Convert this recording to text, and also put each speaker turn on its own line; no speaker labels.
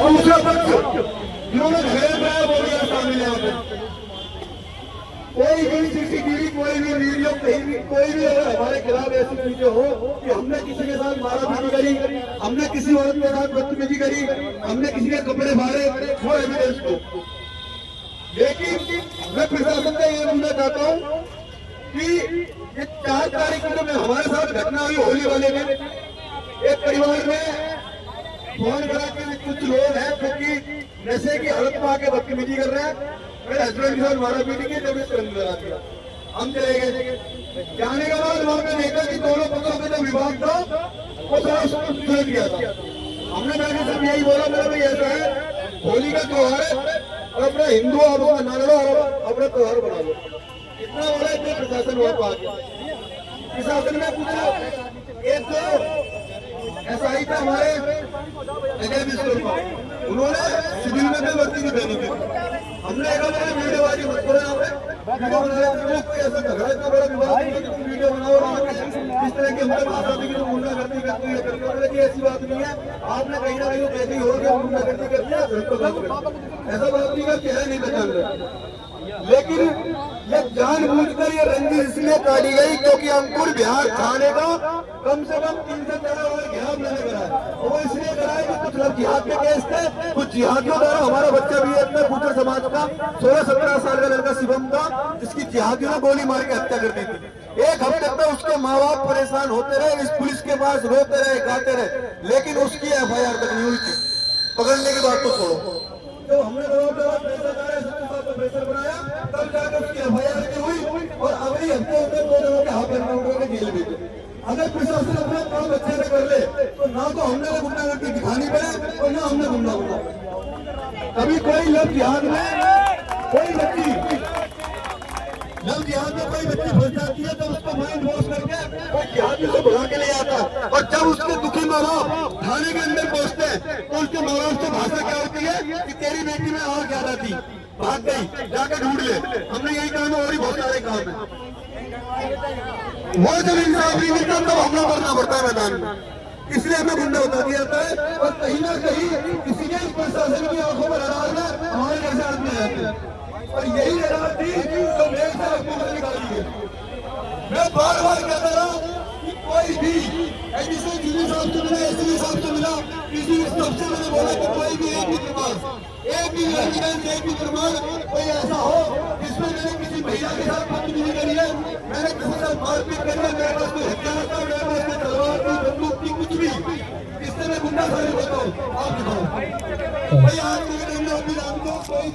और दूसरा पक्ष जिन्होंने घेर रहा है वो भी शामिल है। यहाँ पे कोई भी सीसीटीवी, कोई भी वीडियो, कहीं भी कोई भी अगर हमारे खिलाफ ऐसी वीडियो हो कि हमने किसी के साथ मारामारी करी, हमने किसी औरत के साथ बदतमीजी करी, हमने किसी के कपड़े फाड़े, वो एविडेंस दो। लेकिन मैं प्रशासन से ये बोलना चाहता हूँ कि ये 4 तारीख को जो हमारे साथ घटना हुई होली वाले में, एक परिवार में फोन करा के कुछ लोग हैं जो कि नशे की हालत में आके बदतमीजी कर रहे हैं, मेरे हस्बैंड के साथ मारा पीटी की, जब इसको लगा दिया। हम चले गए, जाने के बाद वहां पे देखा कि दोनों पक्षों का जो विभाग था वो सारा सुलझ गया था। हमने जाके सब यही बोला, मेरा भाई ऐसा है, होली का त्योहार है और अपना हिंदू आप मना लो और अपना त्योहार बना लो। इतना बोला इतने प्रशासन वहां पर आ गया। प्रशासन ने पूछा, एक जो SI था हमारे उन्होंने सिविल में भी भर्ती नहीं देनी थी। हमने कहा वीडियोबाजी मत करो, यहाँ पे वीडियो बनाया कोई ऐसा झगड़ा इतना बड़ा विवाद नहीं है कि तुम वीडियो बनाओ इस तरह की हमारे भाषा की जो गुंडागर्दी करती है, ऐसी बात नहीं है। आपने कहीं ना कहीं कैसे हो गया गुंडागर्दी करती है, ऐसा बात नहीं का चेहरा नहीं पहचान रहे। लेकिन ये जानबूझकर ये रंजिश इसलिए काटी गई क्योंकि अंकुर बिहार थाने का कम से कम 3 से 4 और घेराव मैंने करा है। वो इसलिए करा है कि कुछ लोग जिहाद के केस थे, कुछ जिहादियों द्वारा हमारा बच्चा भी है अपने गुर्जर समाज का 16-17 साल का लड़का शिवम का, जिसकी जिहादियों ने गोली मार के हत्या कर दी थी। 1 हफ्ते तक उसके माँ बाप परेशान होते रहे, इस पुलिस के पास रोते रहे, गाते रहे, लेकिन उसकी FIR तक नहीं हुई थी। पकड़ने की बात तो छोड़ो, तो हमने प्रेशर बनाया तब जाकर उसकी FIR हुई और अगले हफ्ते में 2 जनों के हाथ एनकाउंटर में जेल भेजे। अगर प्रशासन अपना काम अच्छे से कर ले तो ना तो हमने गुंडागर्दी दिखानी पड़े और ना हमने गुंडा होना। कभी कोई लव जिहाद में कोई बच्ची फंस जाती है तो उसको माइंड वॉश करके कोई जिहादी से भगा के ले आता है, और जब उसके दुखी माँ बाप थाने के अंदर पहुंचते हैं तो उसके माँ बाप से भाषा क्या होती है कि तेरी बेटी में और ज्यादा थी, भाग गई, जाकर ढूंढ ले। हमने यही काम है और भी बहुत सारे काम है। वो जब इंसाफ नहीं मिलता तब हमला करना पड़ता है मैदान में, इसलिए हमें गुंडा बता दिया जाता है। और कहीं ना कहीं किसी के प्रशासन की आंखों में लड़ाई में हमारे जैसे आदमी रहते हैं, और यही लड़ाई थी जो मेरे से हुकूमत निकाली है। मैं बार बार कहता रहा कि कोई भी एडिशनल DG साहब से मिला, SCP साहब से मिला, किसी सबसे मैंने बोला कि कोई भी एक भी प्रमाण, एक भी एविडेंस, एक भी प्रमाण कोई ऐसा हो जिसमें मैंने किसी महिला के साथ बदतमीजी करी है, मैंने किसी से मारपीट करी है, मेरे पास कोई हथियार था, मेरे पास कोई तलवार थी, बंदूक थी, कुछ भी, इससे मैं गुंडा सारी बताऊँ, आप दिखाओ भाई। आज के दिन में अभी राम को कोई